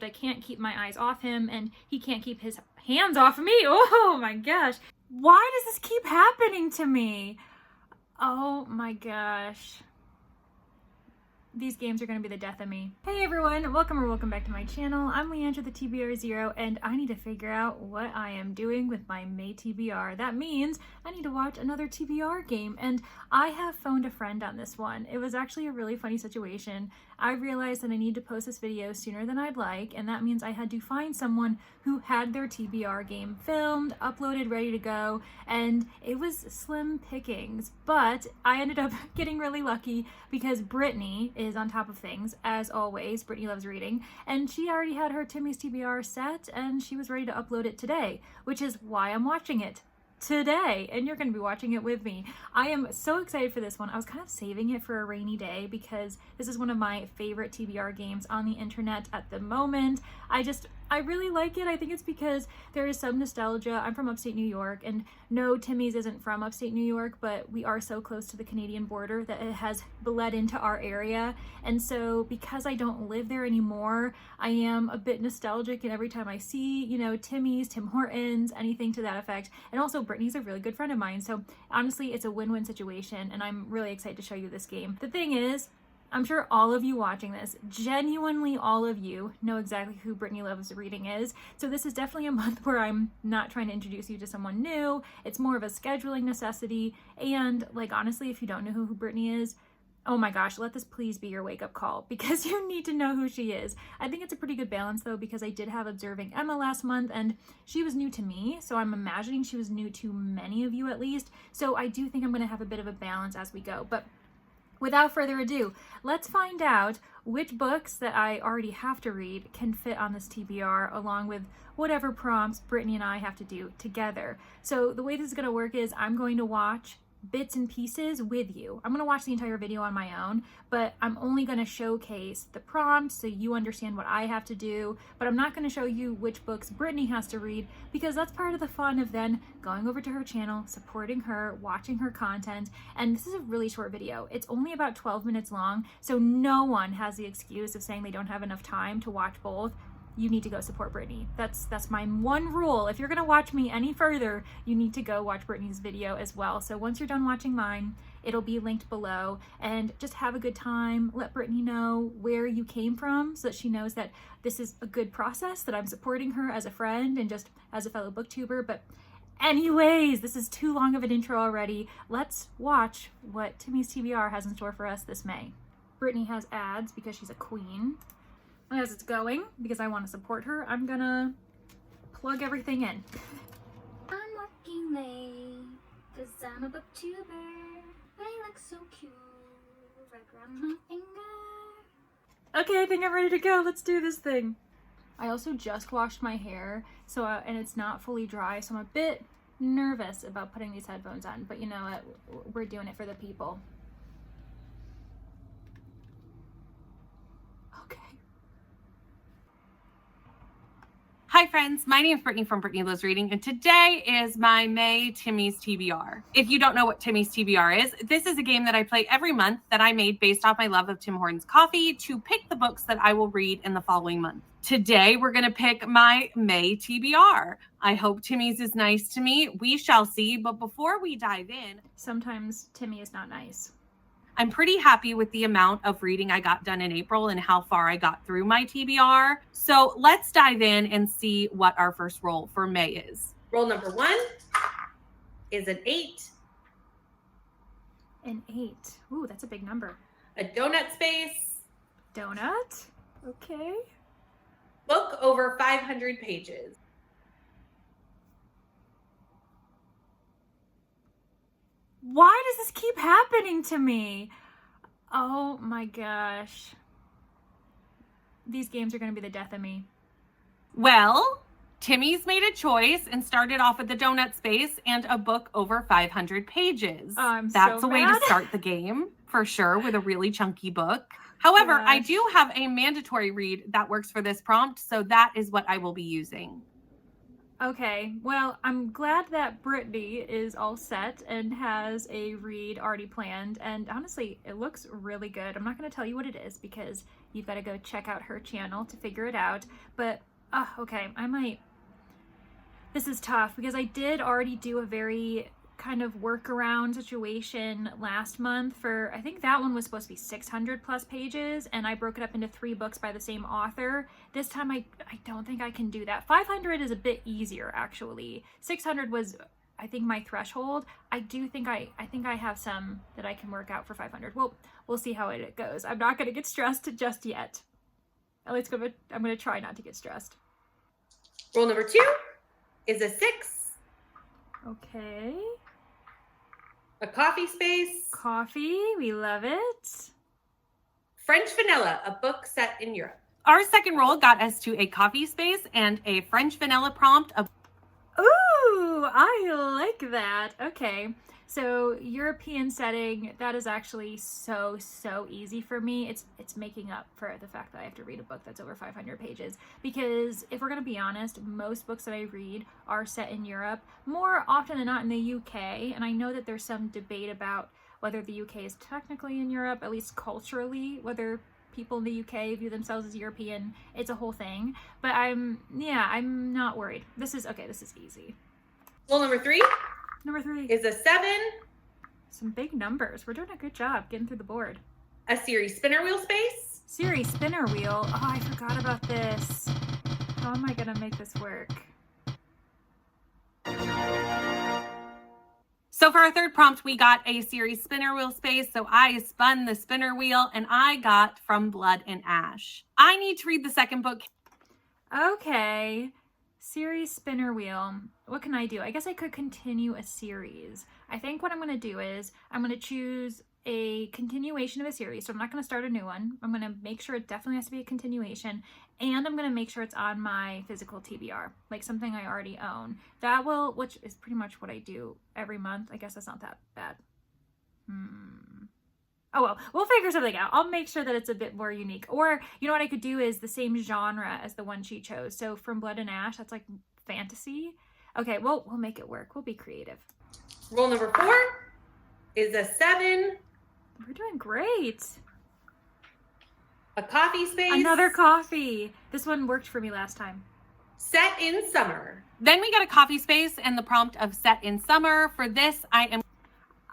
I can't keep my eyes off him, and he can't keep his hands off me. Oh my gosh. Why does this keep happening to me? Oh my gosh. These games are going to be the death of me. Hey everyone, welcome back to my channel. I'm Leandra the TBR 0, and I need to figure out what I am doing with my May TBR. That means I need to watch another TBR game, and I have phoned a friend on this one. It was actually a really funny situation. I realized that I need to post this video sooner than I'd like, and that means I had to find someone who had their TBR game filmed, uploaded, ready to go, and it was slim pickings, but I ended up getting really lucky because Brittany is on top of things, as always. Brittany loves reading, and she already had her Timmies TBR set, and she was ready to upload it today, which is why I'm watching it today, and you're going to be watching it with me. I am so excited for this one. I was kind of saving it for a rainy day because this is one of my favorite TBR games on the internet at the moment. I really like it. I think it's because there is some nostalgia. I'm from upstate New York, and no, Timmy's isn't from upstate New York, but we are so close to the Canadian border that it has bled into our area. And so because I don't live there anymore, I am a bit nostalgic, and every time I see, you know, Timmy's, Tim Hortons, anything to that effect. And also Brittany's a really good friend of mine. So honestly, it's a win-win situation, and I'm really excited to show you this game. The thing is, I'm sure all of you watching this, genuinely all of you, know exactly who Brittany Loves Reading is. So this is definitely a month where I'm not trying to introduce you to someone new. It's more of a scheduling necessity. And like, honestly, if you don't know who Brittany is, oh my gosh, let this please be your wake-up call, because you need to know who she is. I think it's a pretty good balance though, because I did have Observing Emma last month, and she was new to me, so I'm imagining she was new to many of you at least. So I do think I'm going to have a bit of a balance as we go. But without further ado, let's find out which books that I already have to read can fit on this TBR, along with whatever prompts Brittany and I have to do together. So the way this is going to work is I'm going to watch bits and pieces with you. I'm going to watch the entire video on my own, but I'm only going to showcase the prompts so you understand what I have to do, but I'm not going to show you which books Brittany has to read, because that's part of the fun of then going over to her channel, supporting her, watching her content. And this is a really short video. It's only about 12 minutes long, so no one has the excuse of saying they don't have enough time to watch both. You need to go support Brittany. That's my one rule. If you're gonna watch me any further, you need to go watch Brittany's video as well. So once you're done watching mine, it'll be linked below, and just have a good time. Let Brittany know where you came from so that she knows that this is a good process, that I'm supporting her as a friend and just as a fellow booktuber. But anyways, this is too long of an intro already. Let's watch what Timmy's TBR has in store for us this May. Brittany has ads because she's a queen. As it's going, because I want to support her, I'm gonna plug everything in. I'm working late because I'm a booktuber, but I look so cute right around my finger. Okay, I think I'm ready to go. Let's do this thing. I also just washed my hair, so and it's not fully dry, so I'm a bit nervous about putting these headphones on, but you know what? We're doing it for the people. Hi friends, my name is Brittany from Brittany Loves Reading, and today is my May Timmy's TBR. If you don't know what Timmy's TBR is, this is a game that I play every month that I made based off my love of Tim Hortons coffee to pick the books that I will read in the following month. Today, we're going to pick my May TBR. I hope Timmy's is nice to me. We shall see, but before we dive in, sometimes Timmy is not nice. I'm pretty happy with the amount of reading I got done in April and how far I got through my TBR. So let's dive in and see what our first roll for May is. Roll number 1 is an 8. An 8. Ooh, that's a big number. A donut space. Donut? Okay. Book over 500 pages. Why does this keep happening to me? Oh my gosh. These games are going to be the death of me. Well, Timmy's made a choice and started off with the donut space and a book over 500 pages. That's so a way mad. to start the game, for sure, with a really chunky book. However, I do have a mandatory read that works for this prompt, so that is what I will be using. Okay, well, I'm glad that Brittany is all set and has a read already planned, and honestly, it looks really good. I'm not going to tell you what it is because you've got to go check out her channel to figure it out. But, okay, this is tough because I did already do a very kind of workaround situation last month for, I think that one was supposed to be 600 plus pages, and I broke it up into 3 books by the same author. This time I don't think I can do that. 500 is a bit easier, actually. 600 was, I think, my threshold. I think I have some that I can work out for 500. Well, we'll see how it goes. I'm not going to get stressed just yet. At least I'm going to try not to get stressed. Rule number 2 is a 6. Okay. A coffee space. Coffee, we love it. French vanilla, a book set in Europe. Our second roll got us to a coffee space and a French vanilla prompt. Ooh, I like that. Okay, so European setting, that is actually so easy for me. It's making up for the fact that I have to read a book that's over 500 pages, because if we're gonna be honest, most books that I read are set in Europe, more often than not in the UK, and I know that there's some debate about whether the UK is technically in Europe, at least culturally, whether people in the UK view themselves as European. It's a whole thing, but I'm not worried. This is easy. Rule number 3 is a 7. Some big numbers. We're doing a good job getting through the board. A series spinner wheel space. Series spinner wheel. Oh, I forgot about this. How am I gonna make this work? So for our third prompt, we got a series spinner wheel space. So I spun the spinner wheel and I got From Blood and Ash. I need to read the second book. Okay. Series spinner wheel. What can I do? I guess I could continue a series. I think what I'm going to do is I'm going to choose a continuation of a series. So I'm not going to start a new one. I'm going to make sure it definitely has to be a continuation. And I'm going to make sure it's on my physical TBR, like something I already own. Which is pretty much what I do every month. I guess that's not that bad. Oh well, we'll figure something out. I'll make sure that it's a bit more unique. Or, you know what I could do is the same genre as the one she chose. So From Blood and Ash, that's like fantasy. Okay, well, we'll make it work. We'll be creative. Rule number 4 is a 7. We're doing great. A coffee space. Another coffee. This one worked for me last time. Set in summer. Then we got a coffee space and the prompt of set in summer. For this, I am...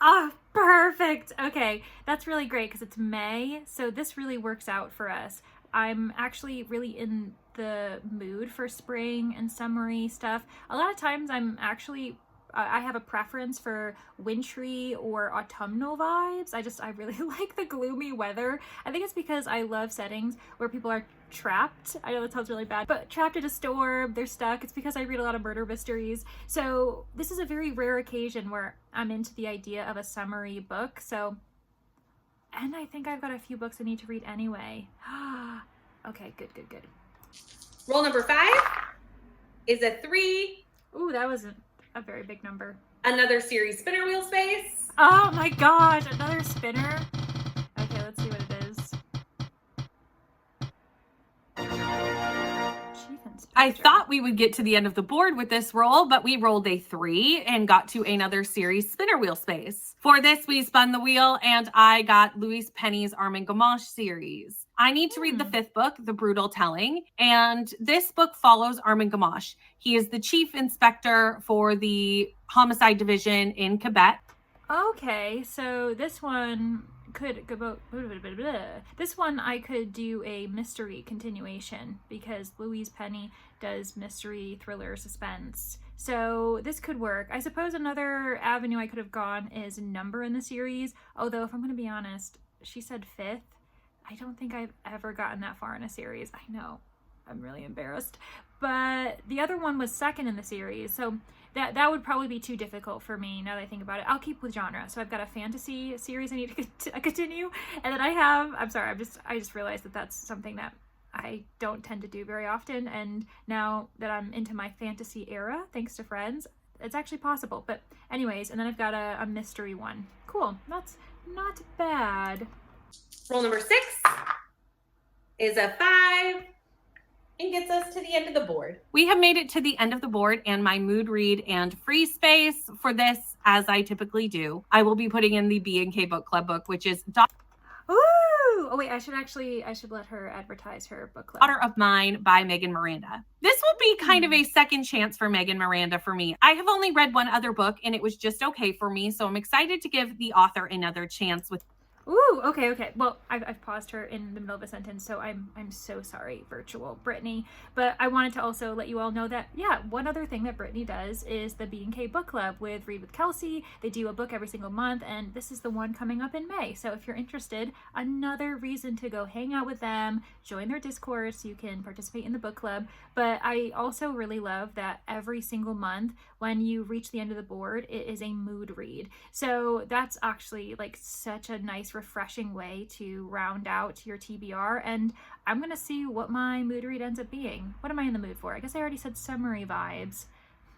Ah, perfect. Okay, that's really great because it's May, so this really works out for us. I'm actually really in the mood for spring and summery stuff. A lot of times I have a preference for wintry or autumnal vibes. I really like the gloomy weather. I think it's because I love settings where people are trapped. I know that sounds really bad, but trapped in a storm, they're stuck. It's because I read a lot of murder mysteries. So this is a very rare occasion where I'm into the idea of a summery book. So, and I think I've got a few books I need to read anyway. Okay, good. Roll number 5 is a 3. Ooh, that wasn't a very big number. Another series spinner wheel space. Oh my gosh, another spinner. Okay, let's see what it is. I thought we would get to the end of the board with this roll, but we rolled a 3 and got to another series spinner wheel space. For this, we spun the wheel and I got Louise Penny's Armand Gamache series. I need to read the 5th book, The Brutal Telling, and this book follows Armand Gamache. He is the chief inspector for the homicide division in Quebec. Okay, so this one could go. This one I could do a mystery continuation because Louise Penny does mystery, thriller, suspense. So this could work. I suppose another avenue I could have gone is number in the series. Although if I'm going to be honest, she said 5th. I don't think I've ever gotten that far in a series. I know, I'm really embarrassed. But the other one was 2nd in the series. So that would probably be too difficult for me now that I think about it. I'll keep with genre. So I've got a fantasy series I need to continue. And then I just realized that that's something that I don't tend to do very often. And now that I'm into my fantasy era, thanks to friends, it's actually possible. But anyways, and then I've got a mystery one. Cool, that's not bad. Roll number 6 is a 5. And gets us to the end of the board. We have made it to the end of the board and my mood read and free space. For this, as I typically do, I will be putting in the B&K Book Club book, which is... Ooh, Oh wait, I should let her advertise her book club. Daughter of Mine by Megan Miranda. This will be kind of a second chance for Megan Miranda for me. I have only read one other book and it was just okay for me, so I'm excited to give the author another chance with. Ooh, okay. Well, I've paused her in the middle of a sentence, so I'm so sorry, virtual Brittany. But I wanted to also let you all know that, yeah, one other thing that Brittany does is the B&K book club with Read with Kelsea. They do a book every single month, and this is the one coming up in May. So if you're interested, another reason to go hang out with them, join their Discord so you can participate in the book club. But I also really love that every single month, when you reach the end of the board, it is a mood read. So that's actually like such a nice, refreshing way to round out your TBR. And I'm gonna see what my mood read ends up being. What am I in the mood for? I guess I already said summery vibes.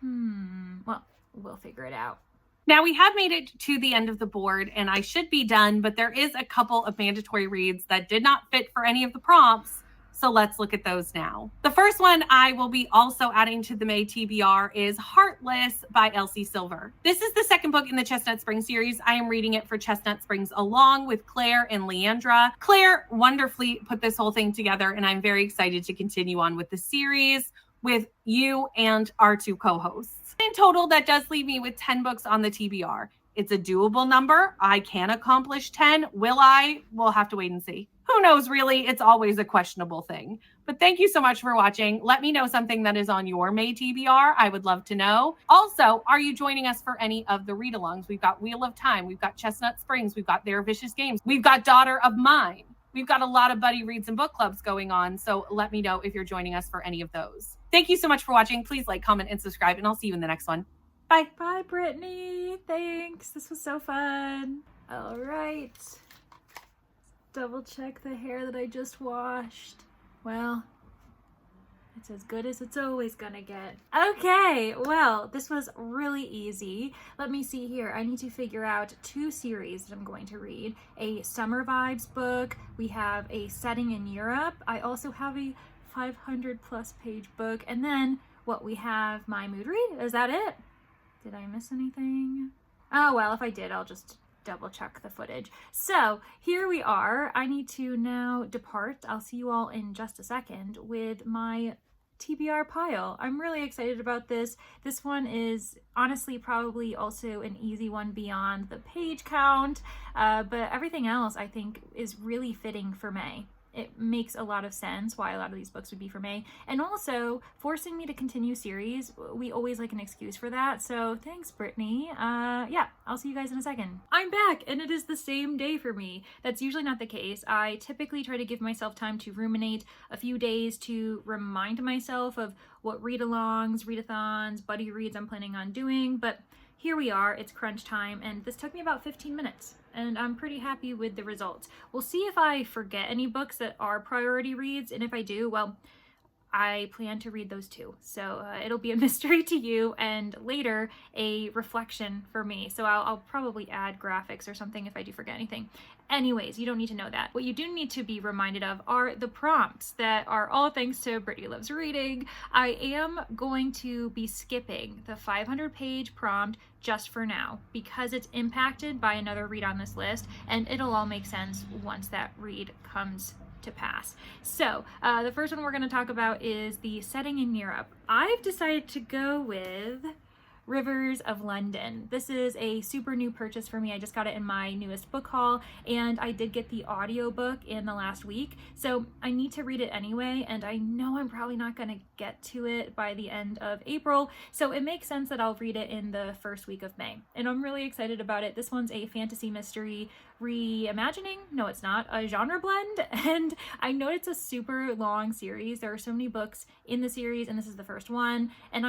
Well, we'll figure it out. Now we have made it to the end of the board and I should be done, but there is a couple of mandatory reads that did not fit for any of the prompts. So let's look at those now. The first one I will be also adding to the May TBR is Heartless by Elsie Silver. This is the second book in the Chestnut Springs series. I am reading it for Chestnut Springs along with Claire and Leandra. Claire wonderfully put this whole thing together and I'm very excited to continue on with the series with you and our two co-hosts. In total, that does leave me with 10 books on the TBR. It's a doable number. I can accomplish 10. Will I? We'll have to wait and see. Who knows, really? It's always a questionable thing. But thank you so much for watching. Let me know something that is on your May TBR. I would love to know. Also, are you joining us for any of the read-alongs? We've got Wheel of Time. We've got Chestnut Springs. We've got Their Vicious Games. We've got Daughter of Mine. We've got a lot of buddy reads and book clubs going on. So let me know if you're joining us for any of those. Thank you so much for watching. Please like, comment, and subscribe, and I'll see you in the next one. Bye. Bye, Brittany. Thanks. This was so fun. All right. Double check the hair that I just washed. Well, it's as good as it's always gonna get. Okay, well, this was really easy. Let me see here. I need to figure out 2 series that I'm going to read. A Summer Vibes book. We have a Setting in Europe. I also have a 500 plus page book. And then what we have, my mood read. Is that it? Did I miss anything? Oh, well, if I did, I'll just double check the footage. So here we are. I need to now depart. I'll see you all in just a second with my TBR pile. I'm really excited about this. This one is honestly probably also an easy one beyond the page count, but everything else I think is really fitting for May. It makes a lot of sense why a lot of these books would be for May. And also, forcing me to continue series, we always like an excuse for that. So thanks, Brittany. Yeah, I'll see you guys in a second. I'm back, and it is the same day for me. That's usually not the case. I typically try to give myself time to ruminate a few days to remind myself of what read-alongs, readathons, buddy reads I'm planning on doing. But here we are, it's crunch time, and this took me about 15 minutes. And I'm pretty happy with the results. We'll see if I forget any books that are priority reads, and if I do, well, I plan to read those too. So it'll be a mystery to you and later a reflection for me. So I'll probably add graphics or something if I do forget anything. Anyways, you don't need to know that. What you do need to be reminded of are the prompts that are all thanks to Brittany Loves Reading. I am going to be skipping the 500-page prompt just for now because it's impacted by another read on this list, and it'll all make sense once that read comes to pass. So the first one we're going to talk about is the Setting in Europe. I've decided to go with Rivers of London. This is a super new purchase for me. I just got it in my newest book haul, and I did get the audiobook in the last week, so I need to read it anyway, and I know I'm probably not going to get to it by the end of April, so it makes sense that I'll read it in the first week of May, and I'm really excited about it. This one's a fantasy mystery reimagining. No, it's not. A genre blend, and I know it's a super long series. There are so many books in the series, and this is the first one, and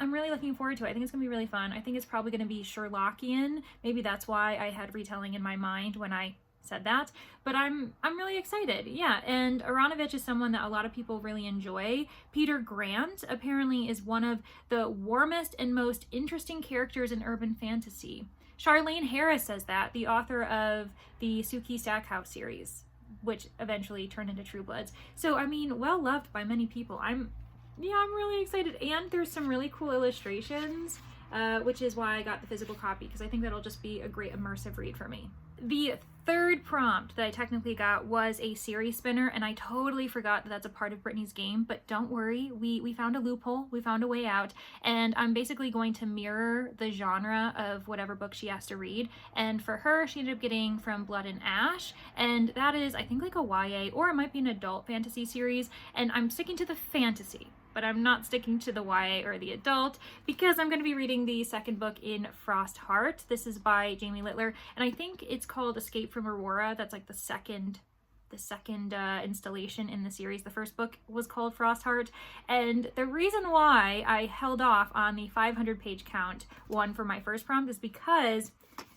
I'm really looking forward to it. I think it's gonna be really fun. I think it's probably gonna be Sherlockian. Maybe that's why I had retelling in my mind when I said that, but I'm really excited. Yeah, and Aronovich is someone that a lot of people really enjoy. Peter Grant apparently is one of the warmest and most interesting characters in urban fantasy. Charlene Harris says that, the author of the Suki Stackhouse series, which eventually turned into True Bloods. So, I mean, well loved by many people. I'm really excited, and there's some really cool illustrations, which is why I got the physical copy, because I think that'll just be a great immersive read for me. The third prompt that I technically got was a series spinner, and I totally forgot that that's a part of Brittany's game, but don't worry, we found a loophole, we found a way out, and I'm basically going to mirror the genre of whatever book she has to read. And for her, she ended up getting From Blood and Ash, and that is, I think, like a YA, or it might be an adult fantasy series, and I'm sticking to the fantasy, but I'm not sticking to the YA or the adult because I'm going to be reading the second book in Frost Heart. This is by Jamie Littler, and I think it's called Escape from Aurora. That's like the second installation in the series. The first book was called Frost Heart, and the reason why I held off on the 500-page count one for my first prompt is because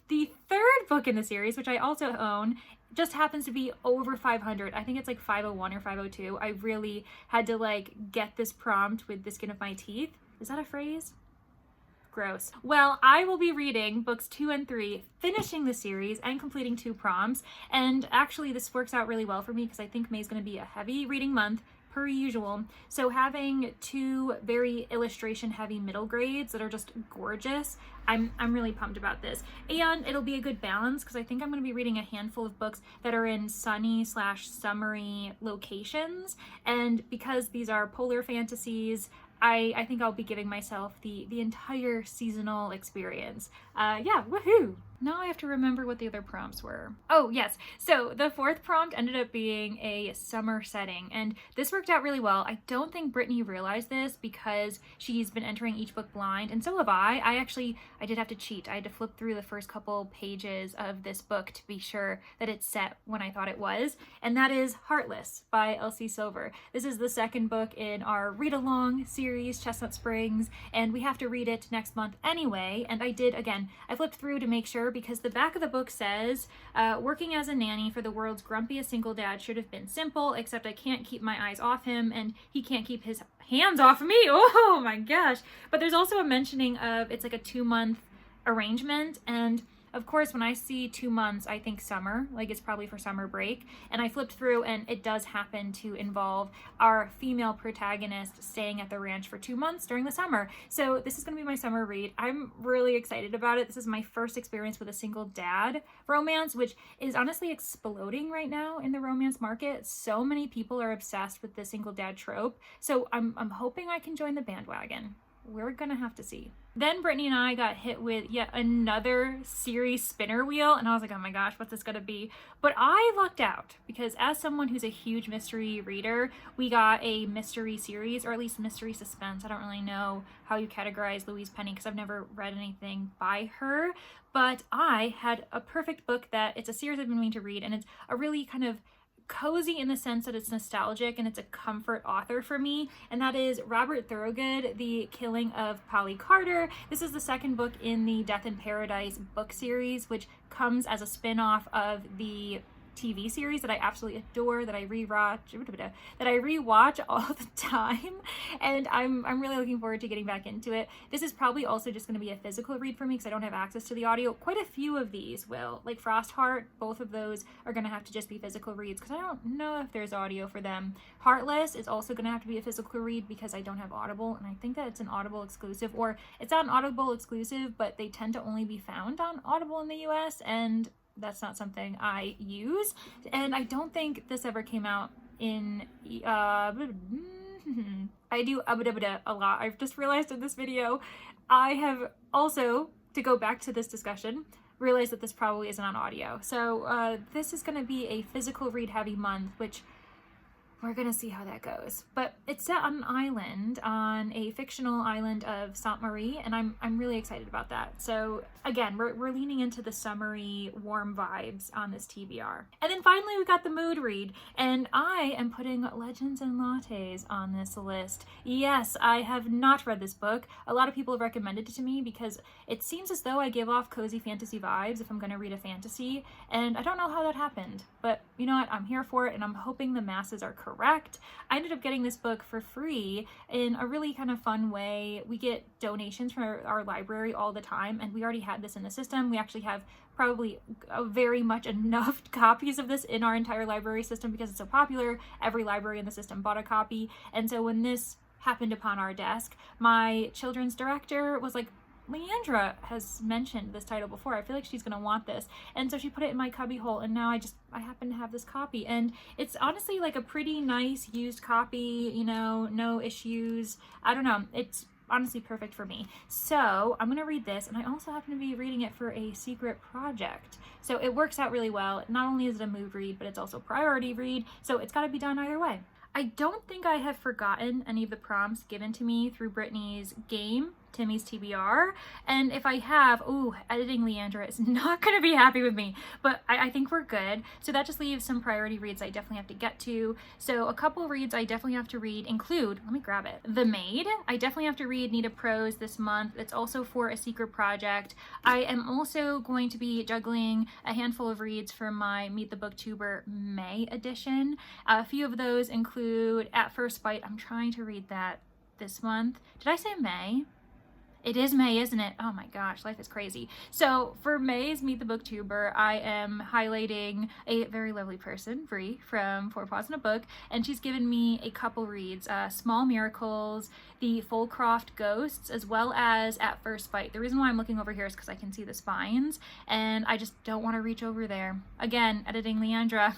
the third book in the series, which I also own, just happens to be over 500. I think it's like 501 or 502. I really had to like get this prompt with the skin of my teeth. Is that a phrase? Gross. Well, I will be reading books 2 and 3, finishing the series and completing 2 prompts. And actually this works out really well for me because I think May's going to be a heavy reading month per usual. So having 2 very illustration heavy middle grades that are just gorgeous, I'm really pumped about this. And it'll be a good balance because I think I'm going to be reading a handful of books that are in sunny/summery locations. And because these are polar fantasies, I think I'll be giving myself the entire seasonal experience. Yeah, woohoo! Now I have to remember what the other prompts were. Oh, yes. So the fourth prompt ended up being a summer setting, and this worked out really well. I don't think Brittany realized this because she's been entering each book blind, and so have I. I did have to cheat. I had to flip through the first couple pages of this book to be sure that it's set when I thought it was, and that is Heartless by Elsie Silver. This is the second book in our read-along series, Chestnut Springs, and we have to read it next month anyway, and I flipped through to make sure because the back of the book says, working as a nanny for the world's grumpiest single dad should have been simple, except I can't keep my eyes off him and he can't keep his hands off of me. Oh my gosh. But there's also a mentioning of it's like a 2-month arrangement, and of course, when I see 2 months, I think summer, like it's probably for summer break. And I flipped through and it does happen to involve our female protagonist staying at the ranch for 2 months during the summer. So this is going to be my summer read. I'm really excited about it. This is my first experience with a single dad romance, which is honestly exploding right now in the romance market. So many people are obsessed with the single dad trope. So I'm hoping I can join the bandwagon. We're gonna have to see. Then Brittany and I got hit with yet another series spinner wheel, and I was like, oh my gosh, what's this gonna be? But I lucked out because as someone who's a huge mystery reader, we got a mystery series, or at least mystery suspense. I don't really know how you categorize Louise Penny because I've never read anything by her, but I had a perfect book that it's a series I've been meaning to read, and it's a really kind of cozy in the sense that it's nostalgic and it's a comfort author for me, and that is Robert Thorogood, The Killing of Polly Carter. This is the second book in the Death in Paradise book series, which comes as a spin-off of the TV series that I absolutely adore, that I rewatch all the time, and I'm really looking forward to getting back into it. This is probably also just going to be a physical read for me because I don't have access to the audio. Quite a few of these will, like Frost Heart, both of those are going to have to just be physical reads because I don't know if there's audio for them. Heartless is also going to have to be a physical read because I don't have Audible, and I think that it's an Audible exclusive, or it's not an Audible exclusive, but they tend to only be found on Audible in the US, and that's not something I use. And I don't think this ever came out in I do a lot. I've just realized in this video. I have also, to go back to this discussion, realized that this probably isn't on audio. So this is going to be a physical read heavy month, which we're gonna see how that goes. But it's set on an island, on a fictional island of Sainte Marie, and I'm really excited about that. So again, we're leaning into the summery, warm vibes on this TBR. And then finally we got the mood read, and I am putting Legends and Lattes on this list. Yes, I have not read this book. A lot of people have recommended it to me because it seems as though I give off cozy fantasy vibes if I'm gonna read a fantasy, and I don't know how that happened, but you know what, I'm here for it, and I'm hoping the masses are correct. I ended up getting this book for free in a really kind of fun way. We get donations from our library all the time, and we already had this in the system. We actually have probably very much enough copies of this in our entire library system because it's so popular. Every library in the system bought a copy, and so when this happened upon our desk, my children's director was like, Leandra has mentioned this title before. I feel like she's gonna want this. And so she put it in my cubby hole, and now I happen to have this copy. And it's honestly like a pretty nice used copy, you know, no issues. I don't know. It's honestly perfect for me. So I'm gonna read this, and I also happen to be reading it for a secret project. So it works out really well. Not only is it a mood read, but it's also a priority read. So it's gotta be done either way. I don't think I have forgotten any of the prompts given to me through Brittany's game, Timmies TBR, and if I have, editing Leandra is not going to be happy with me, but I think we're good. So that just leaves some priority reads I definitely have to get to. So a couple reads I definitely have to read include, let me grab it, The Maid. I definitely have to read Need a Prose this month. It's also for a secret project. I am also going to be juggling a handful of reads for my Meet the Booktuber May edition. A few of those include At First Bite. I'm trying to read that this month. Did I say May? It is May, isn't it? Oh my gosh, life is crazy. So for May's Meet the Booktuber, I am highlighting a very lovely person, Bree, from Four Paws in a Book, and she's given me a couple reads, Small Miracles, The Fulcroft Ghosts, as well as At First Bite. The reason why I'm looking over here is because I can see the spines, and I just don't want to reach over there. Again, editing Leandra.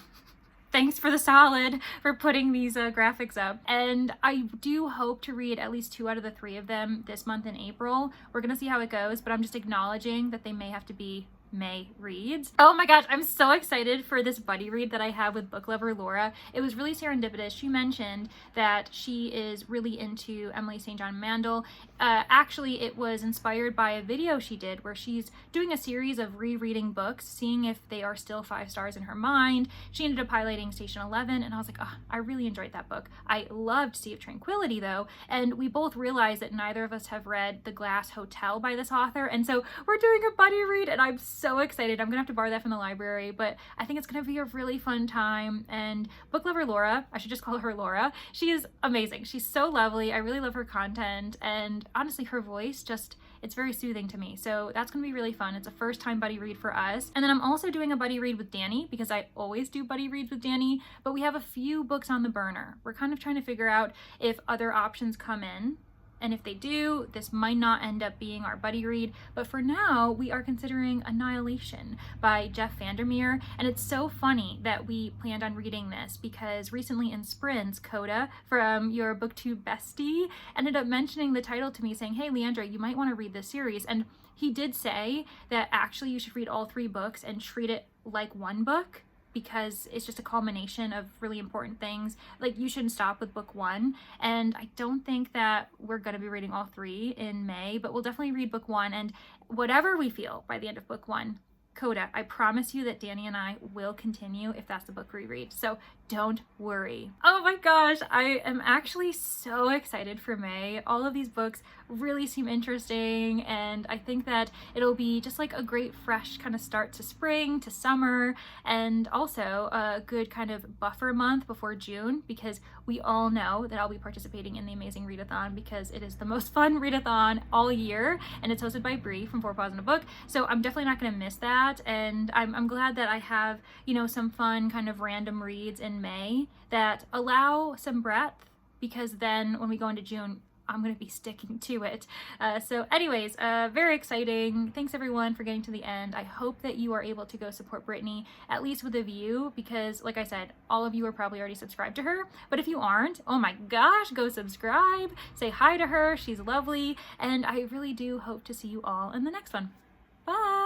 Thanks for the solid for putting these graphics up. And I do hope to read at least 2 out of the 3 of them this month in April. We're gonna see how it goes, but I'm just acknowledging that they may have to be May reads. Oh my gosh, I'm so excited for this buddy read that I have with book lover Laura. It was really serendipitous. She mentioned that she is really into Emily St. John Mandel. Actually, it was inspired by a video she did where she's doing a series of rereading books, seeing if they are still 5 stars in her mind. She ended up highlighting Station 11, and I was like, oh, I really enjoyed that book. I loved Sea of Tranquility though, and we both realized that neither of us have read The Glass Hotel by this author, and so we're doing a buddy read, and I'm so excited. I'm gonna have to borrow that from the library, but I think it's gonna be a really fun time. And book lover Laura, I should just call her Laura, she is amazing. She's so lovely. I really love her content, and honestly her voice just, it's very soothing to me. So that's gonna be really fun. It's a first time buddy read for us. And then I'm also doing a buddy read with Danni, because I always do buddy reads with Danni, but we have a few books on the burner. We're kind of trying to figure out if other options come in. And if they do, this might not end up being our buddy read, but for now, we are considering Annihilation by Jeff Vandermeer. And it's so funny that we planned on reading this because recently in Sprints, Koda from your booktube bestie ended up mentioning the title to me, saying, hey, Leandra, you might want to read this series. And he did say that actually you should read all 3 books and treat it like one book, because it's just a culmination of really important things. Like, you shouldn't stop with book 1. And I don't think that we're gonna be reading all 3 in May, but we'll definitely read book 1, and whatever we feel by the end of book 1, Koda, I promise you that Danni and I will continue if that's the book reread. So don't worry. Oh my gosh, I am actually so excited for May. All of these books really seem interesting, and I think that it'll be just like a great fresh kind of start to spring, to summer, and also a good kind of buffer month before June, because we all know that I'll be participating in the Amazing Readathon because it is the most fun readathon all year, and it's hosted by Bree from Four Paws in a Book. So I'm definitely not going to miss that, and I'm glad that I have, you know, some fun kind of random reads in May that allow some breadth, because then when we go into June, I'm going to be sticking to it. So anyways, very exciting. Thanks everyone for getting to the end. I hope that you are able to go support Brittany, at least with a view, because like I said, all of you are probably already subscribed to her. But if you aren't, oh my gosh, go subscribe, say hi to her. She's lovely. And I really do hope to see you all in the next one. Bye.